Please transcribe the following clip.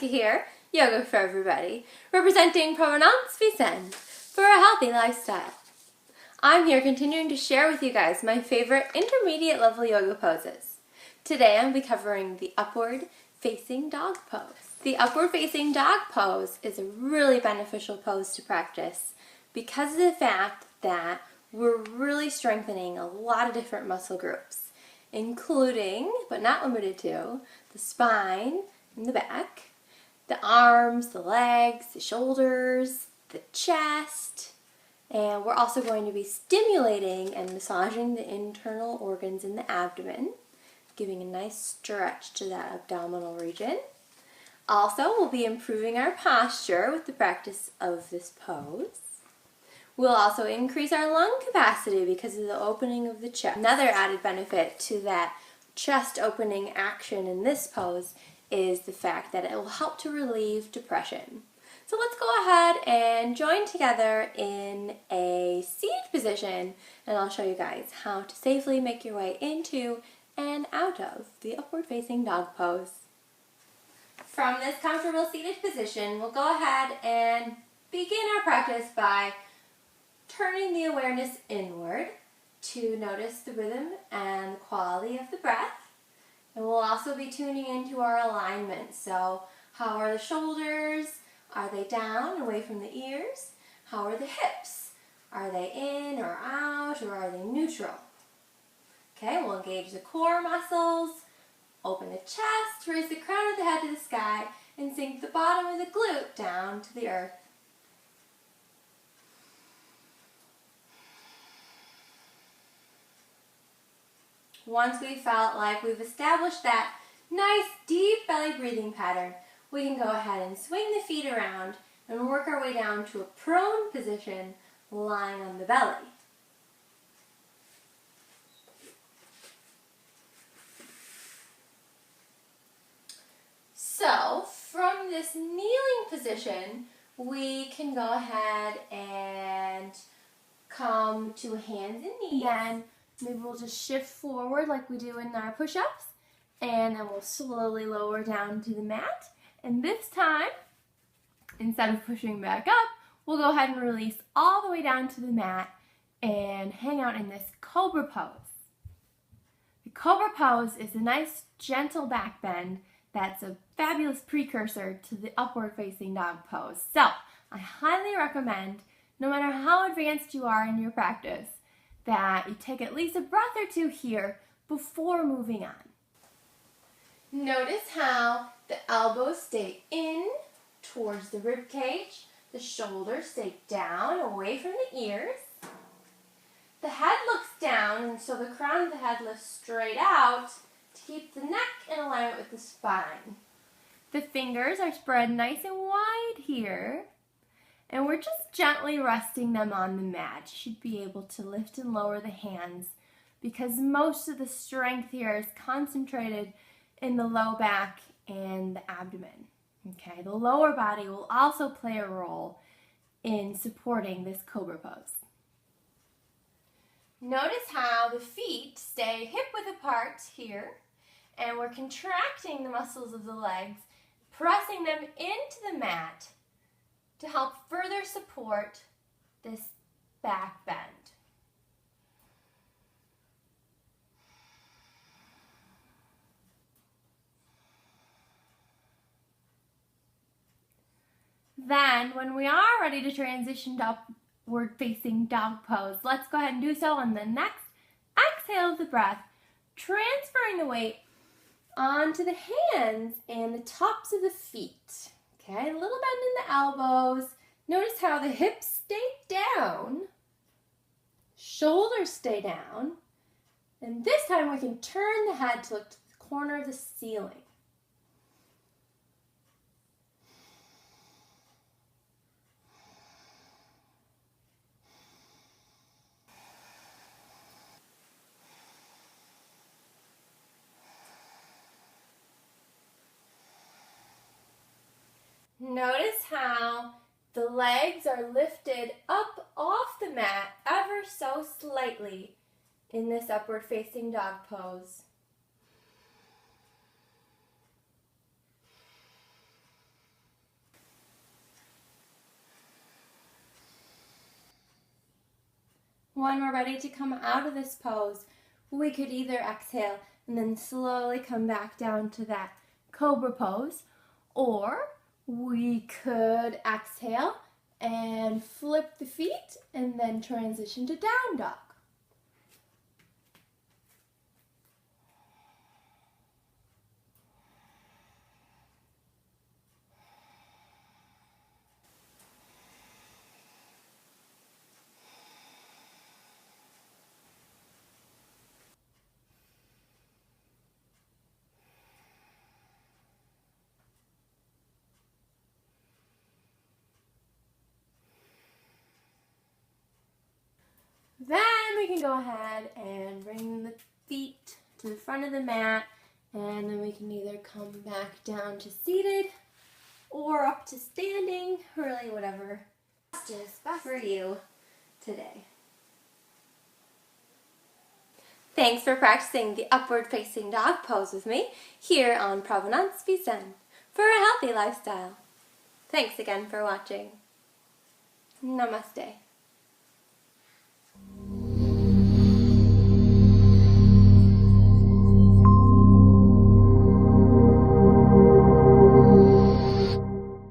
here, Yoga for Everybody, representing Provenance Vie Saine for a healthy lifestyle. I'm here continuing to share with you guys my favorite intermediate level yoga poses. Today I'll be covering the upward facing dog pose. The upward facing dog pose is a really beneficial pose to practice because of the fact that we're really strengthening a lot of different muscle groups, including, but not limited to, the spine and the back, the arms, the legs, the shoulders, the chest, and we're also going to be stimulating and massaging the internal organs in the abdomen, giving a nice stretch to that abdominal region. Also, we'll be improving our posture with the practice of this pose. We'll also increase our lung capacity because of the opening of the chest. Another added benefit to that chest opening action in this pose is the fact that it will help to relieve depression. So let's go ahead and join together in a seated position, and I'll show you guys how to safely make your way into and out of the upward facing dog pose. From this comfortable seated position, we'll go ahead and begin our practice by turning the awareness inward to notice the rhythm and the quality of the breath. And we'll also be tuning into our alignment. So how are the shoulders? Are they down, away from the ears? How are the hips? Are they in or out, or are they neutral? Okay, we'll engage the core muscles, open the chest, raise the crown of the head to the sky, and sink the bottom of the glute down to the earth. Once we felt like we've established that nice deep belly breathing pattern, we can go ahead and swing the feet around and work our way down to a prone position, lying on the belly. So, from this kneeling position, we can go ahead and come to hands and knees. Again, maybe we'll just shift forward like we do in our push-ups, and then we'll slowly lower down to the mat. And this time, instead of pushing back up, we'll go ahead and release all the way down to the mat and hang out in this cobra pose. The cobra pose is a nice gentle back bend that's a fabulous precursor to the upward facing dog pose. So I highly recommend, no matter how advanced you are in your practice, that you take at least a breath or two here before moving on. Notice how the elbows stay in towards the rib cage, the shoulders stay down away from the ears. The head looks down, and so the crown of the head lifts straight out to keep the neck in alignment with the spine. The fingers are spread nice and wide here, and we're just gently resting them on the mat. You should be able to lift and lower the hands because most of the strength here is concentrated in the low back and the abdomen. Okay, the lower body will also play a role in supporting this cobra pose. Notice how the feet stay hip-width apart here, and we're contracting the muscles of the legs, pressing them into the mat to help further support this back bend. Then, when we are ready to transition to upward facing dog pose, let's go ahead and do so on the next exhale of the breath, transferring the weight onto the hands and the tops of the feet. Okay, a little bend in the elbows. Notice how the hips stay down, shoulders stay down, and this time we can turn the head to look to the corner of the ceiling. Notice how the legs are lifted up off the mat ever so slightly in this upward facing dog pose. When we're ready to come out of this pose, we could either exhale and then slowly come back down to that cobra pose, or we could exhale and flip the feet and then transition to down dog. Then we can go ahead and bring the feet to the front of the mat, and then we can either come back down to seated or up to standing, really whatever is best for you today. Thanks for practicing the upward facing dog pose with me here on Provenance Vie Saine for a healthy lifestyle. Thanks again for watching. Namaste.